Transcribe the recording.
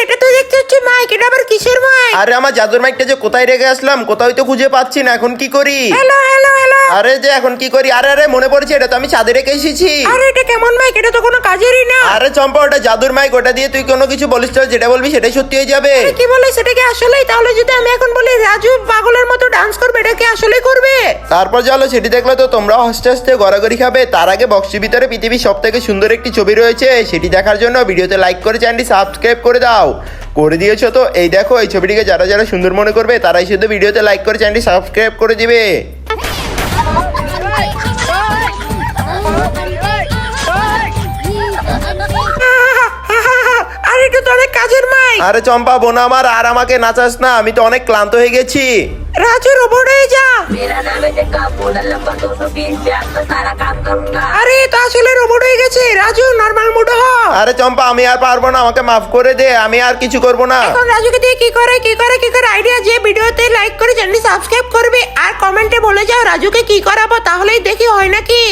এটা তো দেখতে হচ্ছে মাইক, এটা আবার কিসের মাইক? আরে আমার জাদুর মাইকটা যে কোথায় রেখে আসলাম, কোথাও তো খুঁজে পাচ্ছি না, এখন কি করি? Hello hello hello. আরে যে এখন কি করি? আরে আরে মনে পড়ছে, এটা তো আমি ছাদে রেখে এসেছি। আরে এটা কেমন মাইক? এটা তো কোনো কাজেরই না। আরে চম্পা, ওটা জাদুর মাইক, ওটা দিয়ে তুই কোনো কিছু বলিস তো, যেটা বলবি সেটাই সত্যি হয়ে যাবে। আরে কি বলে, সেটা কি আসলেই? তাহলে যদি আমি এখন বলি রাজু পাগলের মতো ডান্স করবে, এটা কি আসলেই করবে? তারপর চলো সেটি দেখলে তো তোমরাও হাসতে হাসতে গড়াগড়ি খাবে। তার আগে বক্সের ভিতরে পৃথিবীর সব থেকে সুন্দর একটি ছবি রয়েছে, সেটি দেখার জন্য ভিডিওতে লাইক করে চ্যানেলটি সাবস্ক্রাইব করে দাও। করে দিয়েছো তো? এই দেখো, এই ছবিটিকে যারা যারা সুন্দর মনে করবে তারাই শুধু ভিডিওতে লাইক করে চ্যানেলটি সাবস্ক্রাইব করে দিবে। আর এটা তো অনেক কাজের মাইক। আরে চম্পা বোন আমার, আর আমাকে নাচাস না, আমি তো অনেক ক্লান্ত হয়ে গেছি। রাজু রোবট হয়ে যা। मेरा नाम है जग्गा बोला लंबा 220 ब्याज में सारा काम करूंगा। আরে তো আসলে রোবট হয়ে গেছে। রাজু নরমাল মোড হ। আরে চম্পা আমি আর পারবো না, আমাকে মাফ করে দে, আমি আর কিছু করবো না। এখন রাজুকে দিয়ে কি করে আইডিয়া, যে ভিডিওতে লাইক করে চ্যানেল সাবস্ক্রাইব করবে আর কমেন্টে বলে যাও রাজুকে কি করাবো, তাহলেই দেখি হয় নাকি।